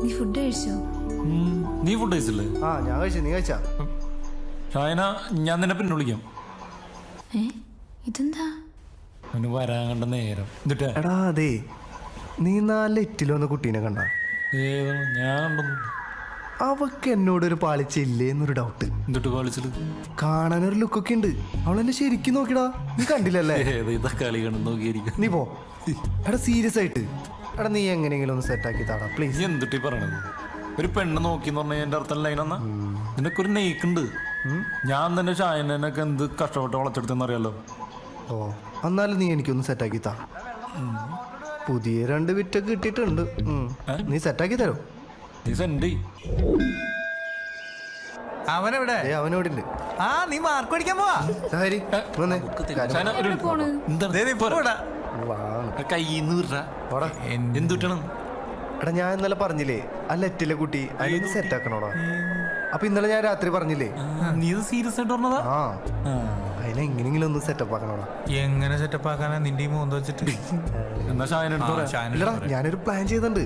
നീ ഫുഡ് കഴിച്ചോ? നീ ഫുഡ് കഴിച്ചില്ലേ? ആ ഞാൻ കഴിച്ചു. നീ കഴിച്ചാ? ഷായന, ഞാൻ നിന്നെ പിന്നെ വിളിക്കാം. ഇതെന്താ? അവന് വരാൻ കണ്ട നേരം എന്നിട്ട് എടാ അതെ, നീ നാല് എറ്റിലൊന്ന് കുട്ടീനെ കണ്ട? ഞാൻ കണ്ടൊന്നും. അവക്ക് എന്നോടൊരു പാളിച്ചില്ലേ എന്നൊരു ഡൗട്ട്. എന്നിട്ട് കളിച്ചത് കാണാനൊരു ലുക്കൊക്കെ ഉണ്ട്. അവളെന്നെ ശരിക്കും നോക്കിടാ. നീ കണ്ടില്ലല്ലേ? ഇതൊക്കെ കളി കണ്ട് നോക്കിയിരിക്കും. നീ പോ. എടാ സീരിയസ് ആയിട്ട് എടാ, നീ എങ്ങനെയെങ്കിലും ഒന്ന് സെറ്റാക്കി താടാ പ്ലീസ്. നീ എന്തിട്ടി പറയണത്? ഒരു പെണ്ണ് നോക്കിന്ന് പറഞ്ഞാൽ എൻ്റെ അർത്ഥം ലൈനെന്നാ? നിനക്ക് ഒരു നെയ്ക്കുണ്ട്. ഞാൻ തന്നെ ഷായനൊക്കെ എന്ത് കഷ്ടപ്പെട്ട് വളച്ചെടുത്തെന്ന് അറിയാലോ. ഓ എന്നാലും നീ എനിക്കൊന്ന് സെറ്റാക്കി താ. പുതിയ 2 വിറ്റൊക്കെ കിട്ടിയിട്ടുണ്ട്. നീ സെറ്റാക്കി തരോ? നീ സെൻഡ് അവനെവിടെ? അവനോട് ഉണ്ട്. ആ നീ മാർക്ക് പഠിക്കാൻ പോവാ. കയ്യിന്ന് എന്തുട്ടണം? എടാ ഞാൻ ഇന്നലെ പറഞ്ഞില്ലേ ആ ലെറ്റിലെ കുട്ടി അതിന് സെറ്റ് ആക്കണോടാ. അപ്പൊ ഇന്നലെ ഞാൻ രാത്രി പറഞ്ഞില്ലേ. നീ സീരിയസ് ആയിട്ട് പറഞ്ഞതാ? ആ അതിനെ എങ്ങനെയെങ്കിലും ഒന്ന് സെറ്റപ്പ് ആക്കണോടാ. എങ്ങനെ സെറ്റപ്പ് ആക്കാനാ നിന്റെ മൂന്ന് വെച്ചിട്ട്? എന്നാ ഷായന ഇല്ലടാ, ഞാനൊരു പ്ലാൻ ചെയ്തിട്ടുണ്ട്.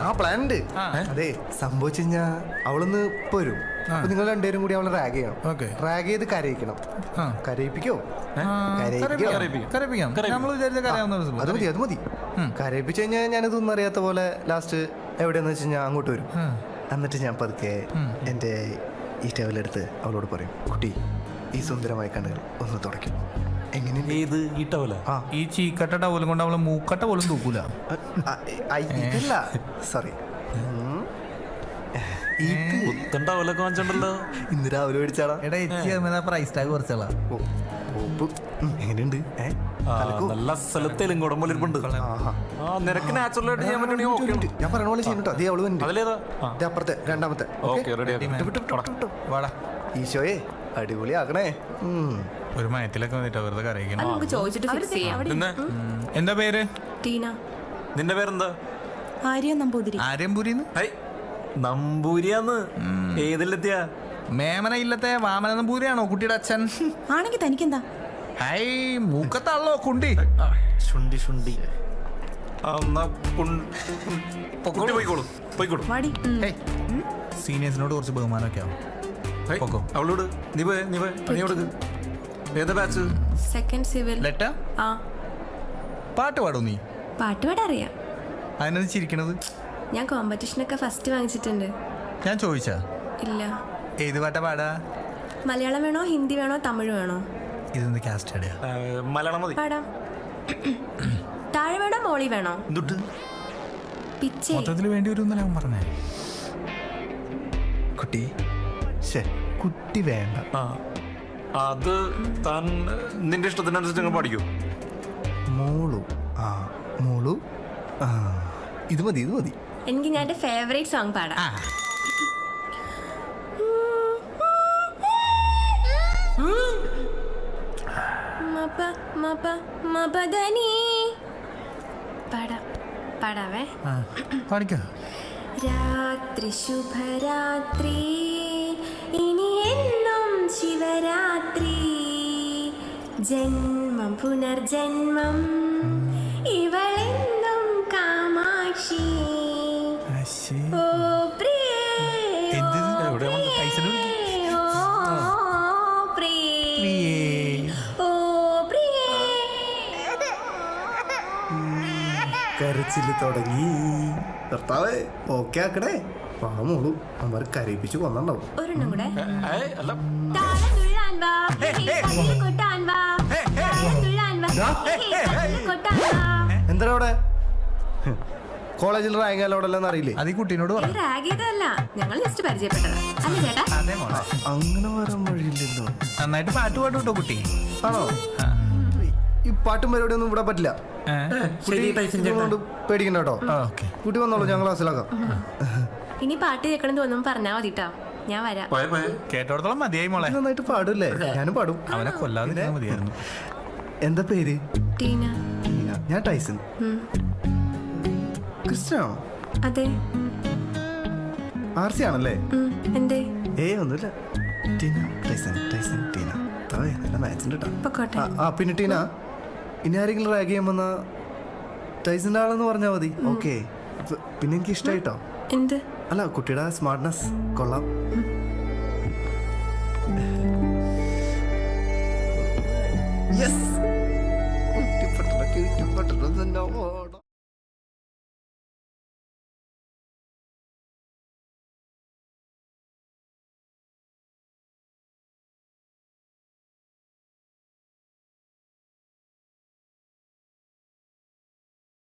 ആ പ്ലാൻ ഉണ്ട്. അതെ സംഭവിച്ചു കഴിഞ്ഞാ അവളൊന്ന് പോരും. അപ്പൊ നിങ്ങൾ രണ്ടുപേരും കൂടി അവളെ റാഗ് ചെയ്യണം. റാഗ് ചെയ്ത് കരയിക്കണം. കരയിപ്പിക്കോ? അത് മതി, അത് മതി. കരയിപ്പിച്ചു കഴിഞ്ഞാൽ ഞാനിതൊന്നും അറിയാത്ത പോലെ ലാസ്റ്റ് എവിടെയെന്ന് വെച്ച് കഴിഞ്ഞാൽ അങ്ങോട്ട് വരും. എന്നിട്ട് ഞാൻ പതുക്കെ എൻ്റെ ഈ ടവലെടുത്ത് അവളോട് പറയും, കുട്ടി ഈ സുന്ദരമായ കണ്ണുകൾ ഒന്ന് തുടയ്ക്കും. എങ്ങനെ? ഈ ചീക്കട്ട ടവലും കൊണ്ട് അവളെ മൂക്കട്ട പോലും തൂക്കൂല. ഇതല്ല, സോറി. ഇന്ന് രാവിലെ മേടിച്ചാടാ. Price tag കുറച്ചാളാ. എങ്ങനെയുണ്ട്? നല്ല സ്ഥലത്തേലും കുടമ്പലിരിപ്പുണ്ട്. നിനക്ക് നാച്ചുറലായിട്ട് ചെയ്യാൻ പറ്റും. ഞാൻ പറഞ്ഞ പോലെ ചെയ്യുന്നുട്ടോ. അതേ അവള് അപ്പുറത്തെ രണ്ടാമത്തെ. ഈശോയെ അടിപൊളി ആക്കണേ. ഒരു മയത്തിലൊക്കെ വന്നിട്ട് വെറുതെ കരയിക്കണം. എന്താ പേര്? ടീന. നിന്റെ പേരെന്താ? ആര്യ നമ്പൂതിരി. ആര്യംപുരിന്ന്? നമ്പൂരിയാന്ന്. ഏതിലെത്തിയ? മേമന ഇല്ലത്തെ വാമന നമ്പൂരിയാണോ കുട്ടിയുടെ അച്ഛൻ? ആണെങ്കിൽ തനിക്കെന്താ? ഹൈ മൂക്കത്താണല്ലോ കുണ്ടി. ശുണ്ടി ശുണ്ടി. സീനിയേഴ്സിനോട് കുറച്ച് ബഹുമാനമൊക്കെ ആവും. അവളോട് നീ പോയ ഏതാ ബാച്ച്? Second civil. ലെറ്റർ? ആ. പാട്ട് പാടും നീ? പാട്ട് പാടാൻ അറിയാം. അതിനത് ചിരിക്കണത്? ഞാൻ കോമ്പറ്റീഷനൊക്കെ ഫസ്റ്റ് വാങ്ങിച്ചിട്ടുണ്ട്. ഞാൻ ചോദിച്ചാ? ഇല്ല. ഏത് പാട്ടാ പാടാ? മലയാളം വേണോ, ഹിന്ദി വേണോ, തമിഴ് വേണോ? ഇതെന്ത് കാസ്റ്റ് ആടിയാ? മലയാളം മതി. പാടാം. താഴെ വേണോ, മോളി വേണോ? പിച്ചേ മൊത്തത്തിൽ വേണ്ടി വരും എന്നല്ല പറഞ്ഞേ. കുട്ടി കുട്ടി വേണ്ട. അത് താൻ നിന്റെ ഇഷ്ടത്തിനനുസരിച്ച് പഠിക്കൂ. മോളു. ആ മോളു. ആ ഇത് മതി, ഇത് മതി. എനിക്ക് ഞാൻ എൻ്റെ ഫേവറേറ്റ് സോങ് പാടാം. പാടാവേ. രാത്രി ശുഭരാത്രി, ഇനി എന്നും ശിവരാത്രി, ജന്മം പുനർജന്മം, ഇവളെന്നും കാമാക്ഷി. ഓ പ്രിയേ, കരച്ചില് തുടങ്ങി. ഭർത്താവേ ഓക്കെ ആക്കണേ. മോളു അമ്മ കരയിപ്പിച്ച് കൊന്നുണ്ടാവും. ഒരെണ്ണം കൂടെ. എന്താ അവിടെ കോളേജിൽ റാങ്ക് അലോടെല്ലാം അറിയില്ലേ? അത് ഈ കുട്ടീനോട് ഞങ്ങൾ ജസ്റ്റ് പരിചയപ്പെട്ടതാ. അങ്ങനെ വരാൻ വഴിയില്ലല്ലോ. നന്നായിട്ട് പാട്ട് പാടും കേട്ടോ കുട്ടി. ആണോ? ഈ പാട്ടും പരിപാടി ഒന്നും ഇവിടെ പറ്റില്ല. പേടിക്കണ്ട കേട്ടോ. കുട്ടി വന്നോളൂ, ഞങ്ങൾ ക്ലാസ്സിലാക്കാം. ഇനി പാട്ട് കേൾക്കണം തോന്നുന്നു പറഞ്ഞാ മതിട്ടോ, ഞാൻ വരാം. കേട്ടോടത്തോളം മതിയായി മോളെ. നന്നായിട്ട് പാടൂല്ലേ? ഞാനും പാടും. അവനെ കൊല്ലാതെ മതിയായിരുന്നു. എന്താ പേര്? ടീന. ഞാൻ ടൈസൺ. ക്രിസ്ത്യനാണോ? അതെ. ആർസി ആണല്ലേ? എന്തേ? ഒന്നുമില്ല. ടീന ടൈസൺ, ടൈസൺ ടീന. നല്ല മാച്ച് ഉണ്ട് കേട്ടോ. പൊക്കോട്ടെ. പിന്നെ ടീന, ഇനി ആരെങ്കിലും റാഗ് ചെയ്യാൻ വന്നാ ടൈസിന്റെ ആളെന്ന് പറഞ്ഞാൽ മതി. ഓക്കെ. പിന്നെ എനിക്ക് ഇഷ്ടമായിട്ടോ. എന്ത്? അല്ല, കുട്ടിയുടെ സ്മാർട്ട്നെസ് കൊള്ളാം. യെസ്.